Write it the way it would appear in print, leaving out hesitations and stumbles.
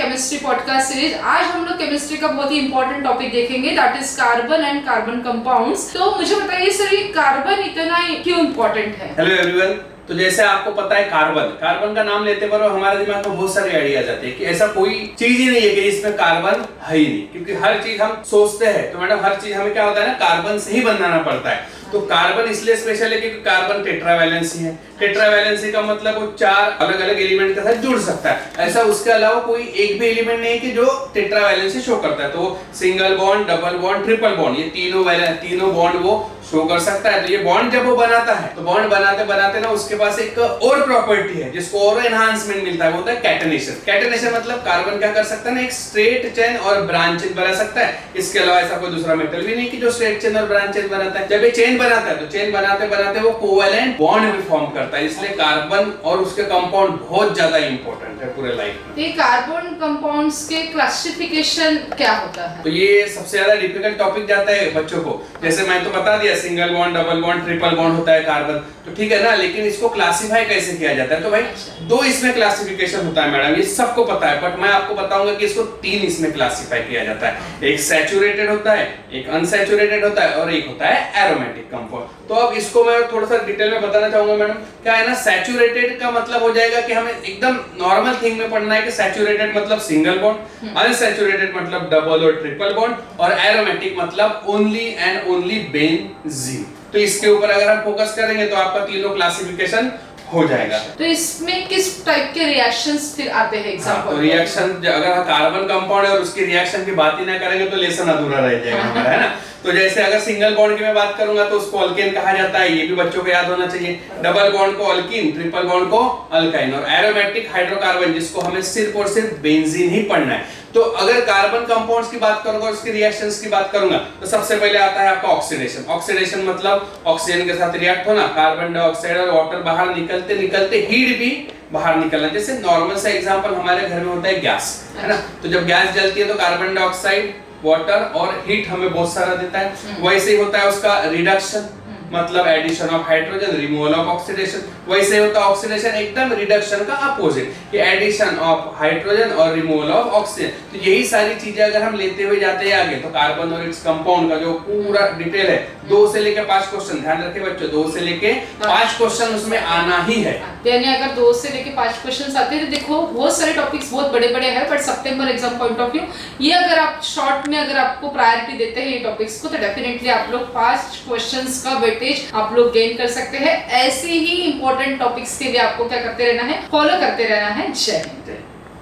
Chemistry podcast series. आज हम लोग केमिस्ट्री का बहुत ही इंपॉर्टेंट टॉपिक देखेंगे, that is carbon and carbon compounds. तो मुझे बताइए सर, ये कार्बन इतना क्यों इम्पोर्टेंट है? Hello everyone. तो जैसे आपको पता है कार्बन का नाम लेते पर हमारे दिमाग में बहुत सारे आइडिया आते हैं कि ऐसा कोई चीज ही नहीं है कि जिसमें कार्बन है ही नहीं, क्योंकि हर चीज हम सोचते हैं तो मैडम हर चीज हमें क्या होता है ना, कार्बन से ही बनाना पड़ता है। तो कार्बन इसलिए स्पेशल है क्योंकि कार्बन टेट्रावैलेंसी है। टेट्रावैलेंसी का मतलब वो 4 अलग अलग एलिमेंट के साथ जुड़ सकता है। ऐसा उसके अलावा कोई एक भी एलिमेंट नहीं है कि जो टेट्रावैलेंसी शो करता है। तो single bond, double bond, triple bond, ये तीनों बॉन्ड वो शो कर सकता है। तो ये बॉन्ड जब वो बनाता है तो बॉन्ड बनाते बनाते ना उसके पास एक और प्रॉपर्टी है जिसको और एनहांसमेंट मिलता है, वो होता है कैटेनेशन। कैटेनेशन मतलब कार्बन क्या कर सकता है ना, एक स्ट्रेट चेन और ब्रांच चेन बना सकता है। इसके अलावा ऐसा कोई दूसरा मेटल भी नहीं कि जो स्ट्रेट चेन और ब्रांच चेन बनाता है। जब ये चेन बनाता है तो चेन बनाते बनाते वो कोवैलेंट बॉन्ड भी फॉर्म करता है। इसलिए कार्बन और उसके कंपाउंड बहुत ज्यादा इंपॉर्टेंट है पूरे लाइफ में। ये कार्बन कंपाउंड्स के क्लासिफिकेशन क्या होता है? तो ये सबसे ज्यादा डिफिकल्ट टॉपिक जाता है बच्चों को। जैसे मैं तो बता दिया, single bond, double bond, triple bond होता है कार्बन, तो ठीक है ना। लेकिन इसको क्लासिफाई कैसे किया जाता है? तो भाई 2 इसमें क्लासिफिकेशन होता है मैडम, ये सबको पता है। बट मैं आपको बताऊंगा कि इसको 3 इसमें क्लासिफाई किया जाता है। एक सैचुरेटेड होता है, एक अनसैचुरेटेड होता है और एक होता है एरोमेटिक कंपाउंड। तो अब इसको मैं थोड़ा सा डिटेल में बताना चाहूंगा मैडम। क्या है ना, सैचुरेटेड का मतलब हो जाएगा कि हमें एकदम नॉर्मल थिंग में पढ़ना है कि सैचुरेटेड मतलब सिंगल बॉन्ड, अनसैचुरेटेड मतलब डबल और ट्रिपल बॉन्ड और एरोमेटिक मतलब ओनली एंड ओनली बेंजीन। तो इसके ऊपर अगर हम फोकस करेंगे तो आपका तीनों क्लासिफिकेशन हो जाएगा। तो इसमें किस टाइप के रिएक्शंस फिर आते हैं एग्जांपल? तो रिएक्शन, अगर कार्बन कंपाउंड है और उसकी रिएक्शन की बात ही ना करेंगे तो लेसन अधूरा रह जाएगा हमारा, है ना। तो जैसे अगर सिंगल बॉन्ड की मैं बात करूंगा तो उसको अल्केन कहा जाता है, ये भी बच्चों को याद होना चाहिए। डबल बॉन्ड को अल्कीन, ट्रिपल बॉन्ड को अल्काइन और एरोमेटिक हाइड्रोकार्बन जिसको हमें सिर्फ और सिर्फ बेंजीन ही पढ़ना है। तो अगर कार्बन कंपाउंड्स की बात करूंगा और उसकी रिएक्शंस की बात करूंगा तो सबसे पहले आता है आपका ऑक्सीडेशन। ऑक्सीडेशन मतलब ऑक्सीजन के साथ रिएक्ट होना, कार्बन डाइऑक्साइड और वाटर बाहर निकलते निकलते हीट भी बाहर निकलना। जैसे नॉर्मल सा एग्जांपल हमारे घर में होता है गैस, है ना। तो जब गैस जलती है तो कार्बन डाइऑक्साइड, वाटर और हीट हमें बहुत सारा देता है। वैसे ही होता है उसका रिडक्शन, मतलब addition of hydrogen, removal of oxidation. वैसे होता है ऑक्सीडेशन एकदम रिडक्शन का अपोजिट, कि एडिशन ऑफ हाइड्रोजन और रिमूवल ऑफ ऑक्सीजन। तो यही सारी चीजें अगर हम लेते हुए जाते हैं आगे तो कार्बन और इट्स कंपाउंड का जो पूरा डिटेल है 2 से लेके 5 क्वेश्चन, ध्यान रखिए बच्चों, 2 से लेके 5 क्वेश्चन उसमें आना ही है। यानी अगर 2 से लेके 5 क्वेश्चंस आते हैं तो देखो बहुत सारे टॉपिक्स बहुत बड़े-बड़े हैं, but September exam point of view ये अगर आप शॉर्ट में अगर आपको प्रायोरिटी देते हैं ये टॉपिक्स को तो डेफिनेटली आप लोग 5 क्वेश्चंस का वेटेज आप लोग गेन कर सकते हैं। ऐसे ही इंपॉर्टेंट टॉपिक्स के लिए आपको क्या करते रहना है, फॉलो करते रहना है। जय हिंद।